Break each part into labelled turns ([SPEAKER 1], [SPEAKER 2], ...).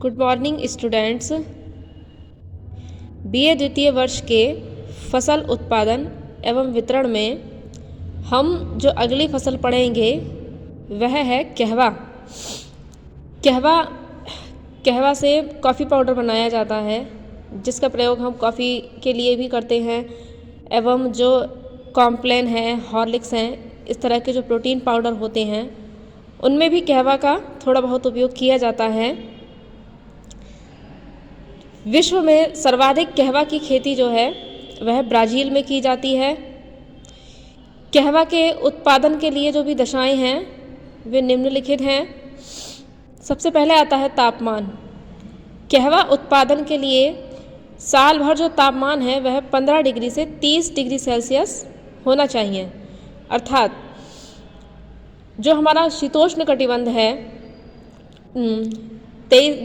[SPEAKER 1] Good morning students. BA द्वितीय वर्ष के फसल उत्पादन एवं वितरण में हम जो अगली फसल पढ़ेंगे वह है कहवा। कहवा से कॉफ़ी पाउडर बनाया जाता है, जिसका प्रयोग हम कॉफ़ी के लिए भी करते हैं एवं जो कॉम्प्लेन है, हॉर्लिक्स हैं, इस तरह के जो प्रोटीन पाउडर होते हैं उनमें भी कहवा का थोड़ा बहुत उपयोग किया जाता है। विश्व में सर्वाधिक कहवा की खेती जो है वह ब्राज़ील में की जाती है। कहवा के उत्पादन के लिए जो भी दशाएं हैं वे निम्नलिखित हैं। सबसे पहले आता है तापमान। कहवा उत्पादन के लिए साल भर जो तापमान है वह 15 डिग्री से 30 डिग्री सेल्सियस होना चाहिए, अर्थात जो हमारा शीतोष्ण कटिबंध है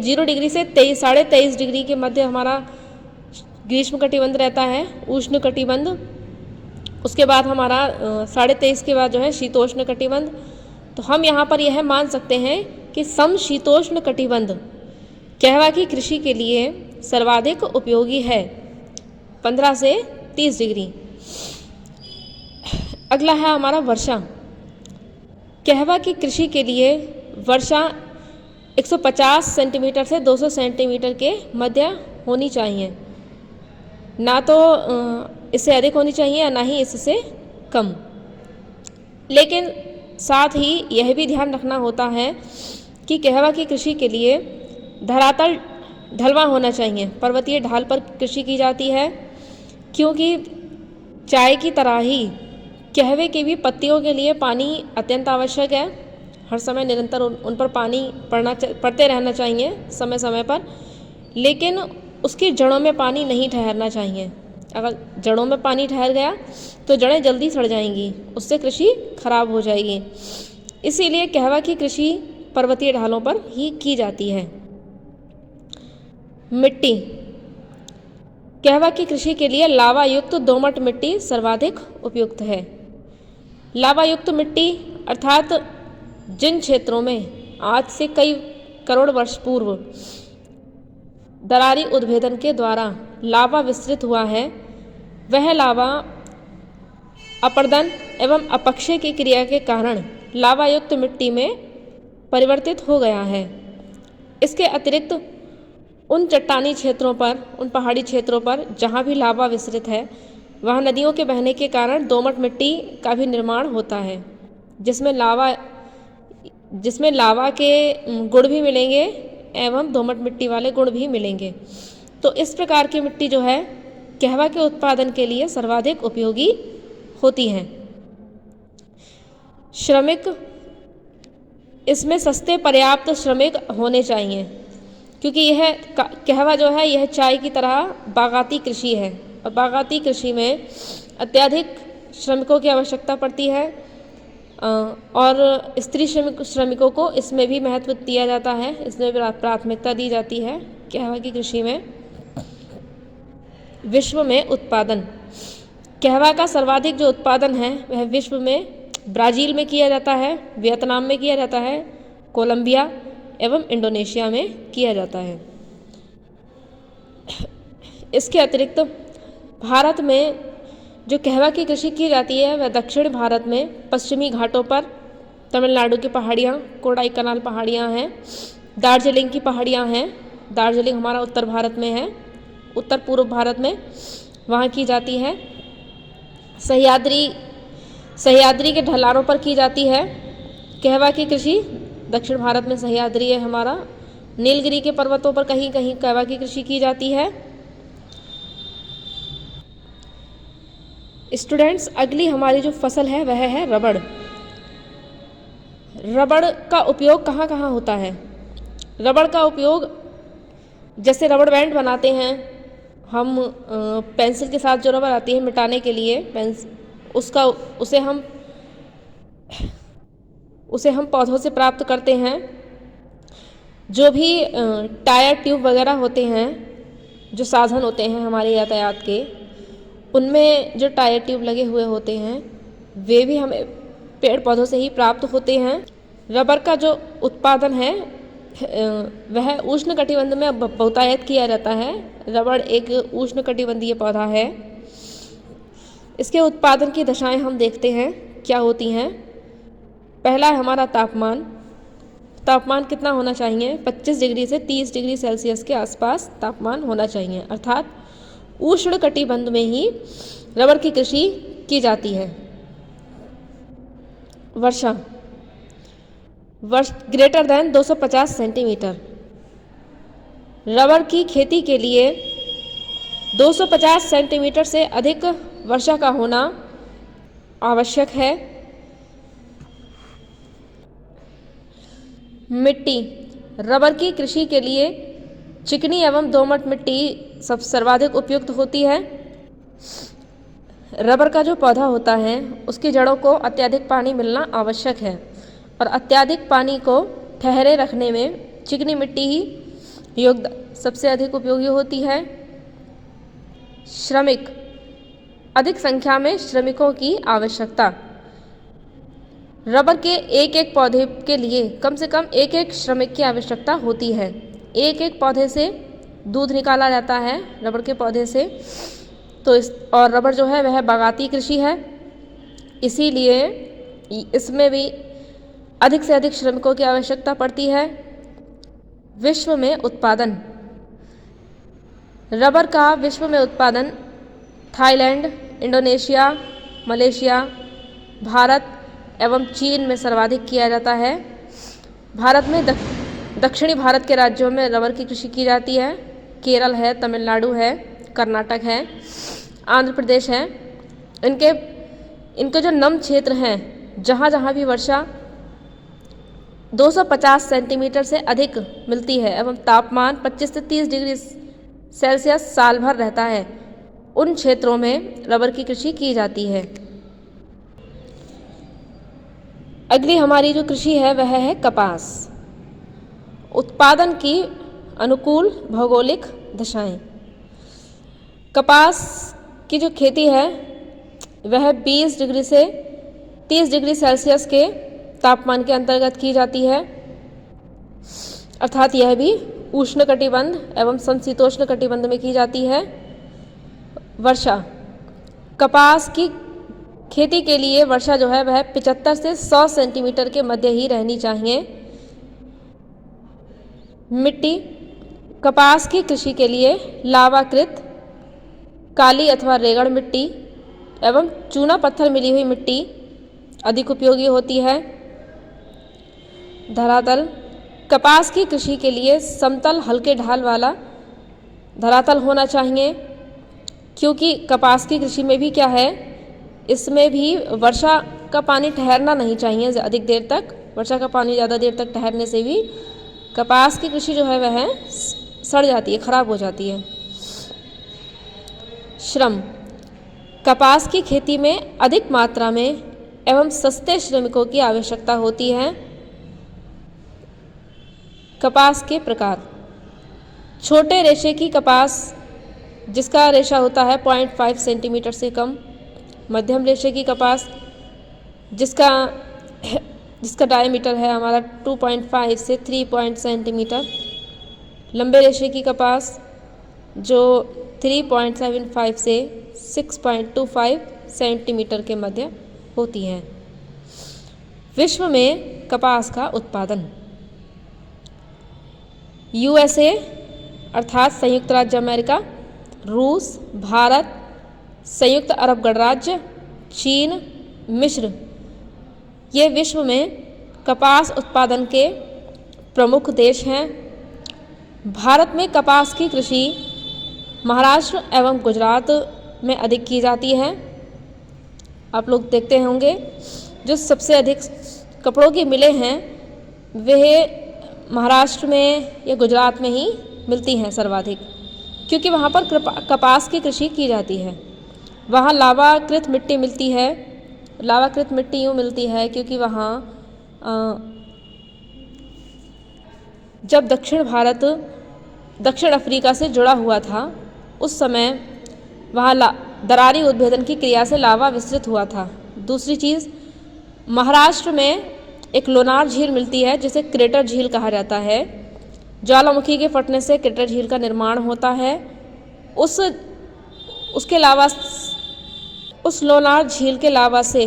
[SPEAKER 1] 0 डिग्री से 23.5 डिग्री के मध्य हमारा ग्रीष्म कटिबंध रहता है, उष्ण कटिबंध। उसके बाद हमारा 23.5 के बाद जो है शीतोष्ण कटिबंध। तो हम यहाँ पर यह मान सकते हैं कि समशीतोष्ण कटिबंध कहवा की कृषि के लिए सर्वाधिक उपयोगी है, 15 से 30 डिग्री। अगला है हमारा वर्षा। कहवा की कृषि के लिए वर्षा 150 सेंटीमीटर से 200 सेंटीमीटर के मध्य होनी चाहिए, ना तो इससे अधिक होनी चाहिए और ना ही इससे कम। लेकिन साथ ही यह भी ध्यान रखना होता है कि कहवा की कृषि के लिए धरातल ढलवां होना चाहिए, पर्वतीय ढाल पर कृषि की जाती है, क्योंकि चाय की तरह ही कहवे की भी पत्तियों के लिए पानी अत्यंत आवश्यक है। हर समय निरंतर उन पर पानी पड़ते रहना चाहिए समय समय पर, लेकिन उसकी जड़ों में पानी नहीं ठहरना चाहिए। अगर जड़ों में पानी ठहर गया तो जड़ें जल्दी सड़ जाएंगी, उससे कृषि खराब हो जाएगी। इसीलिए कहवा की कृषि पर्वतीय ढालों पर ही की जाती है। मिट्टी। कहवा की कृषि के लिए लावा युक्त दोमट मिट्टी सर्वाधिक उपयुक्त है। लावा युक्त मिट्टी अर्थात जिन क्षेत्रों में आज से कई करोड़ वर्ष पूर्व दरारी उद्भेदन के द्वारा लावा विस्तृत हुआ है, वह लावा अपर्दन एवं अपक्षय की क्रिया के कारण लावा युक्त मिट्टी में परिवर्तित हो गया है। इसके अतिरिक्त उन चट्टानी क्षेत्रों पर, उन पहाड़ी क्षेत्रों पर जहाँ भी लावा विस्तृत है, वहाँ नदियों के बहने के कारण दोमट मिट्टी का भी निर्माण होता है, जिसमें लावा के गुण भी मिलेंगे एवं दोमट मिट्टी वाले गुण भी मिलेंगे। तो इस प्रकार की मिट्टी जो है कहवा के उत्पादन के लिए सर्वाधिक उपयोगी होती है। श्रमिक, इसमें सस्ते पर्याप्त श्रमिक होने चाहिए, क्योंकि यह कहवा जो है यह चाय की तरह बागाती कृषि है और बागाती कृषि में अत्यधिक श्रमिकों की आवश्यकता पड़ती है और स्त्री श्रमिकों को इसमें भी महत्व दिया जाता है, इसमें प्राथमिकता दी जाती है कहवा की कृषि में। विश्व में उत्पादन। कहवा का सर्वाधिक जो उत्पादन है वह विश्व में ब्राज़ील में किया जाता है, वियतनाम में किया जाता है, कोलंबिया एवं इंडोनेशिया में किया जाता है। इसके अतिरिक्त भारत में जो कहवा की कृषि की जाती है वह दक्षिण भारत में पश्चिमी घाटों पर तमिलनाडु की पहाड़ियाँ, कोडाईकनाल पहाड़ियाँ हैं, दार्जिलिंग की पहाड़ियाँ हैं। दार्जिलिंग हमारा उत्तर भारत में है, उत्तर पूर्व भारत में वहाँ की जाती है। सह्याद्री के ढलानों पर की जाती है कहवा की कृषि। दक्षिण भारत में सह्याद्री है हमारा, नीलगिरी के पर्वतों पर कहीं कहीं कहवा की कृषि की जाती है। स्टूडेंट्स, अगली हमारी जो फसल है वह है रबड़। रबड़ का उपयोग कहाँ कहाँ होता है? रबड़ का उपयोग, जैसे रबड़ बैंड बनाते हैं हम, पेंसिल के साथ जो रबड़ आती है मिटाने के लिए उसे हम पौधों से प्राप्त करते हैं। जो भी टायर ट्यूब वगैरह होते हैं, जो साधन होते हैं हमारे यातायात के, उनमें जो टायर ट्यूब लगे हुए होते हैं वे भी हमें पेड़ पौधों से ही प्राप्त होते हैं। रबर का जो उत्पादन है वह उष्णकटिबंध में बहुतायत किया जाता है। रबड़ एक उष्णकटिबंधीय पौधा है। इसके उत्पादन की दशाएं हम देखते हैं क्या होती हैं। पहला है हमारा तापमान। तापमान कितना होना चाहिए? 25 डिग्री से 30 डिग्री सेल्सियस के आसपास तापमान होना चाहिए, अर्थात उष्णकटिबंध में ही रबड़ की कृषि की जाती है। वर्षा ग्रेटर देन 250 सेंटीमीटर। रबड़ की खेती के लिए 250 सेंटीमीटर से अधिक वर्षा का होना आवश्यक है। मिट्टी। रबड़ की कृषि के लिए चिकनी एवं दोमट मिट्टी सर्वाधिक उपयुक्त होती है। रबड़ का जो पौधा होता है उसकी जड़ों को अत्यधिक पानी मिलना आवश्यक है और अत्यधिक पानी को ठहरे रखने में चिकनी मिट्टी ही सबसे अधिक उपयोगी होती है। श्रमिक। अधिक संख्या में श्रमिकों की आवश्यकता। रबड़ के एक एक पौधे के लिए कम से कम एक एक श्रमिक की आवश्यकता होती है। एक एक पौधे से दूध निकाला जाता है रबड़ के पौधे से, तो और रबड़ जो है वह बागाती कृषि है, इसीलिए इसमें भी अधिक से अधिक श्रमिकों की आवश्यकता पड़ती है। विश्व में उत्पादन। रबड़ का विश्व में उत्पादन थाईलैंड, इंडोनेशिया, मलेशिया, भारत एवं चीन में सर्वाधिक किया जाता है। भारत में दक्षिणी भारत के राज्यों में रबड़ की कृषि की जाती है। केरल है, तमिलनाडु है, कर्नाटक है, आंध्र प्रदेश है। इनके जो नम क्षेत्र हैं, जहाँ जहाँ भी वर्षा 250 सेंटीमीटर से अधिक मिलती है एवं तापमान 25 से 30 डिग्री सेल्सियस साल भर रहता है, उन क्षेत्रों में रबड़ की कृषि की जाती है। अगली हमारी जो कृषि है वह है कपास। उत्पादन की अनुकूल भौगोलिक दशाएं। कपास की जो खेती है वह 20 डिग्री से 30 डिग्री सेल्सियस के तापमान के अंतर्गत की जाती है, अर्थात यह भी उष्णकटिबंध एवं समशीतोष्ण कटिबंध में की जाती है। वर्षा। कपास की खेती के लिए वर्षा जो है वह 75 से 100 सेंटीमीटर के मध्य ही रहनी चाहिए। मिट्टी। कपास की कृषि के लिए लावाकृत, काली अथवा रेगड़ मिट्टी एवं चूना पत्थर मिली हुई मिट्टी अधिक उपयोगी होती है। धरातल। कपास की कृषि के लिए समतल हल्के ढाल वाला धरातल होना चाहिए, क्योंकि कपास की कृषि में भी क्या है, इसमें भी वर्षा का पानी ठहरना नहीं चाहिए अधिक देर तक। वर्षा का पानी ज़्यादा देर तक ठहरने से भी कपास की कृषि जो है वह सड़ जाती है, खराब हो जाती है। श्रम। कपास की खेती में अधिक मात्रा में एवं सस्ते श्रमिकों की आवश्यकता होती है। कपास के प्रकार। छोटे रेशे की कपास जिसका रेशा होता है 0.5 सेंटीमीटर से कम। मध्यम रेशे की कपास जिसका डायमीटर है हमारा 2.5 से 3 सेंटीमीटर। लंबे रेशे की कपास जो 3.75 से 6.25 सेंटीमीटर के मध्य होती हैं। विश्व में कपास का उत्पादन। USA अर्थात संयुक्त राज्य अमेरिका, रूस, भारत, संयुक्त अरब गणराज्य, चीन, मिस्र, ये विश्व में कपास उत्पादन के प्रमुख देश हैं। भारत में कपास की कृषि महाराष्ट्र एवं गुजरात में अधिक की जाती है। आप लोग देखते होंगे जो सबसे अधिक कपड़ों की मिलें हैं वह महाराष्ट्र में या गुजरात में ही मिलती हैं सर्वाधिक, क्योंकि वहाँ पर कपास की कृषि की जाती है। वहाँ लावाकृत मिट्टी मिलती है। लावाकृत मिट्टी यूँ मिलती है क्योंकि वहाँ जब दक्षिण भारत दक्षिण अफ्रीका से जुड़ा हुआ था उस समय वहाँ दरारी उद्भेदन की क्रिया से लावा विस्तृत हुआ था। दूसरी चीज़, महाराष्ट्र में एक लोनार झील मिलती है जिसे क्रेटर झील कहा जाता है। ज्वालामुखी के फटने से क्रेटर झील का निर्माण होता है। उसके अलावा उस लोनार झील के लावा से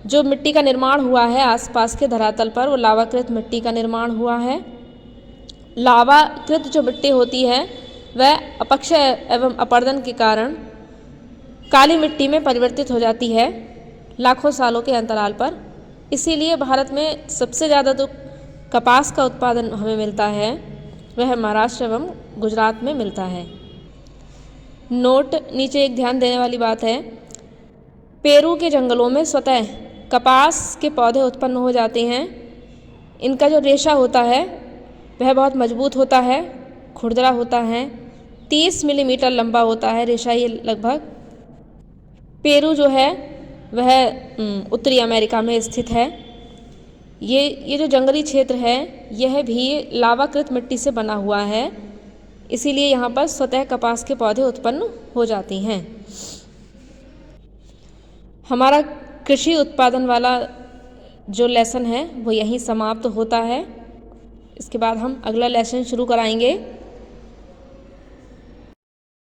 [SPEAKER 1] जो मिट्टी का निर्माण हुआ है आसपास के धरातल पर, वो लावाकृत मिट्टी का निर्माण हुआ है। लावाकृत जो मिट्टी होती है वह अपक्षय एवं अपर्दन के कारण काली मिट्टी में परिवर्तित हो जाती है लाखों सालों के अंतराल पर। इसीलिए भारत में सबसे ज़्यादा जो कपास का उत्पादन हमें मिलता है वह महाराष्ट्र एवं गुजरात में मिलता है। नोट नीचे एक ध्यान देने वाली बात है, पेरू के जंगलों में स्वतः कपास के पौधे उत्पन्न हो जाते हैं। इनका जो रेशा होता है वह बहुत मजबूत होता है, खुरदरा होता है, 30 मिलीमीटर लंबा होता है रेशा ये लगभग। पेरू जो है वह उत्तरी अमेरिका में स्थित है। ये जो जंगली क्षेत्र है यह भी लावाकृत मिट्टी से बना हुआ है, इसीलिए यहाँ पर स्वतः कपास के पौधे उत्पन्न हो जाती हैं। हमारा कृषि उत्पादन वाला जो लेसन है वो यहीं समाप्त होता है। इसके बाद हम अगला लेसन शुरू कराएंगे।